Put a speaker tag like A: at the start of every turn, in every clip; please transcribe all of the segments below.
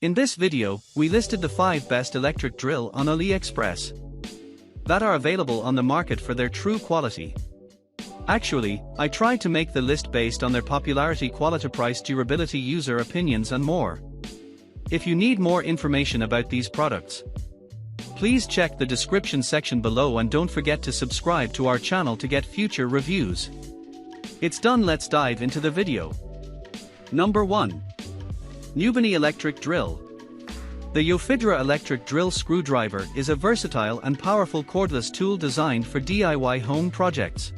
A: In this video, we listed the 5 best electric drill on Aliexpress that are available on the market for their true quality. Actually, I tried to make the list based on their popularity, quality, price, durability, user opinions and more. If you need more information about these products, please check the description section below and don't forget to subscribe to our channel to get future reviews. It's done, let's dive into the video. Number 1. NEWBENY Electric Drill. The YOFIDRA electric drill screwdriver is a versatile and powerful cordless tool designed for DIY home projects.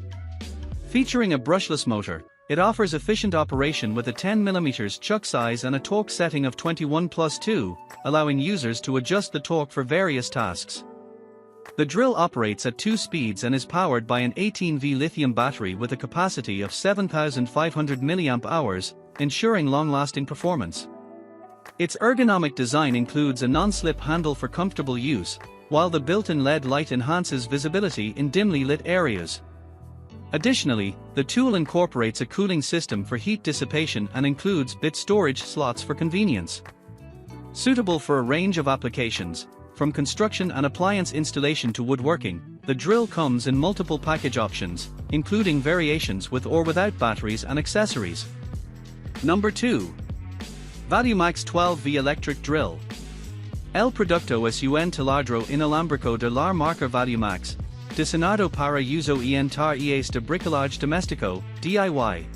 A: Featuring a brushless motor, it offers efficient operation with a 10mm chuck size and a torque setting of 21+2, allowing users to adjust the torque for various tasks. The drill operates at 2 speeds and is powered by an 18V lithium battery with a capacity of 7,500 mAh, ensuring long-lasting performance. Its ergonomic design includes a non-slip handle for comfortable use, while the built-in LED light enhances visibility in dimly lit areas. Additionally, the tool incorporates a cooling system for heat dissipation and includes bit storage slots for convenience. Suitable for a range of applications, from construction and appliance installation to woodworking, the drill comes in multiple package options, including variations with or without batteries and accessories. Number 2. ValueMax 12V Electric Drill. El producto es un taladro inalámbrico de la marca ValueMax, diseñado para uso en tareas de bricolage doméstico, DIY.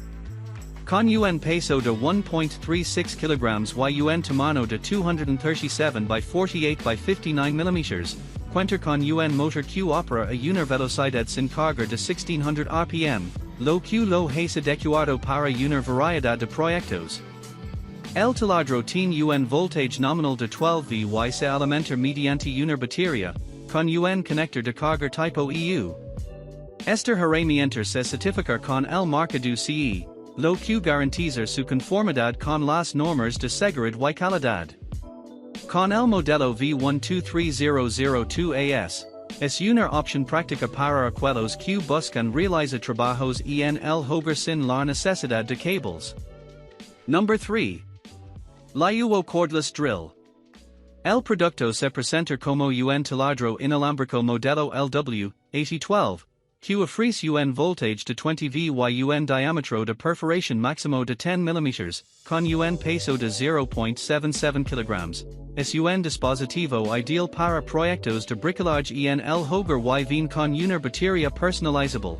A: Con un peso de 1.36 kg y un tamaño de 237 by 48 by 59 mm, cuenta con un motor que opera a una velocidad sin carga de 1600 RPM, lo que lo hace adecuado para una variedad de proyectos. El taladro tiene un voltage nominal de 12V y se alimenta mediante una batería, con un conector de carga tipo EU. Esta herramienta se certifica con el marca do CE, lo que garantiza su conformidad con las normas de seguridad y calidad. Con el modelo V123002AS, es una opción práctica para aquellos que buscan realizar trabajos en el hogar sin la necesidad de cables. Number 3. LYUWO Cordless Drill. El producto se presenta como un taladro inalámbrico modelo LW8012, que ofrece un voltage de 20V y un diámetro de perforación máximo de 10 mm, con un peso de 0.77 kg. Es un dispositivo ideal para proyectos de bricolage en el hogar y viene con una batería personalizable.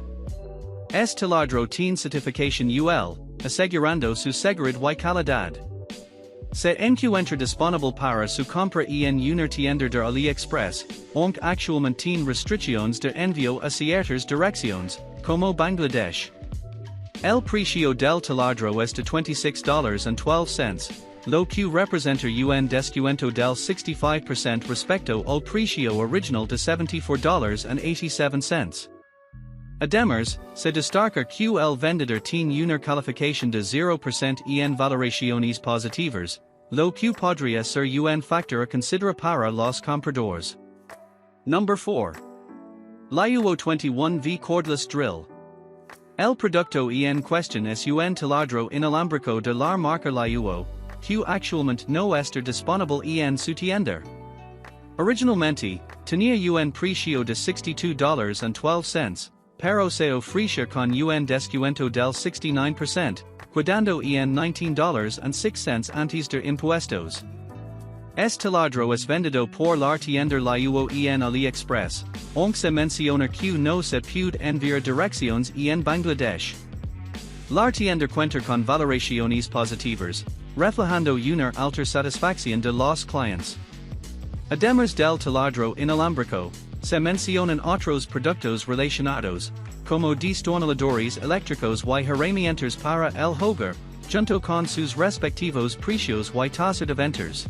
A: Este taladro tiene certificación UL, asegurando su seguridad y calidad. Se encuentra disponible para su compra en una tienda de Aliexpress, aunque actualmente tiene restricciones de envío a ciertas direcciones, como Bangladesh. El precio del taladro es de $26.12, lo que representa un descuento del 65% respecto al precio original de $74.87. Además, se destaca que el vendedor tiene una calificación de 0% en valoraciones positivas, lo que podría ser un factor a considerar para los compradores. Number 4. LYUWO 21V Cordless Drill. El producto en cuestión es un taladro inalámbrico de la marca LYUWO, que actualmente no está disponible en su tienda. Originalmente, tenía un precio de $62.12, pero se ofrece con un descuento del 69%, quedando en $19.06 antes de impuestos. Este taladro es vendido por la tienda LYUWO en Aliexpress, aunque se menciona que no se puede enviar direcciones en Bangladesh. La tienda cuenta con valoraciones positivas, reflejando una alta satisfacción de los clientes. Además del taladro inalámbrico, se mencionan otros productos relacionados, como destornilladores eléctricos y herramientas para el hogar, junto con sus respectivos precios y tasa de ventas.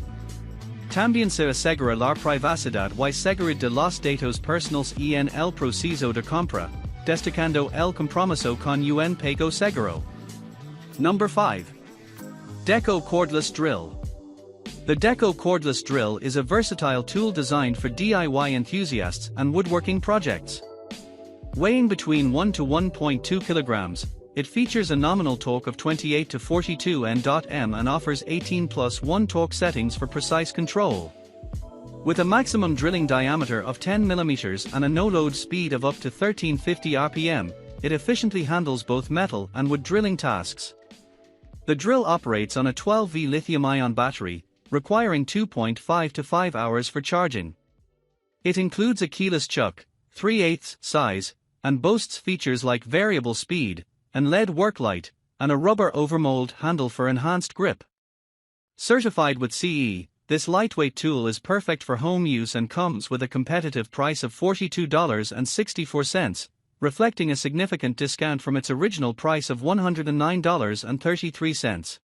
A: También se asegura la privacidad y seguridad de los datos personales en el proceso de compra, destacando el compromiso con un pago seguro. Number 5. DEKO Cordless Drill. The DEKO Cordless Drill is a versatile tool designed for DIY enthusiasts and woodworking projects. Weighing between 1 to 1.2 kilograms, It features a nominal torque of 28 to 42 Nm and offers 18+1 torque settings for precise control. With a maximum drilling diameter of 10 mm and a no-load speed of up to 1350 rpm, it efficiently handles both metal and wood drilling tasks. The drill operates on a 12V lithium-ion battery, requiring 2.5 to 5 hours for charging. It includes a keyless chuck, 3/8 size, and boasts features like variable speed, and LED work light, and a rubber overmold handle for enhanced grip. Certified with CE, this lightweight tool is perfect for home use and comes with a competitive price of $42.64, reflecting a significant discount from its original price of $109.33.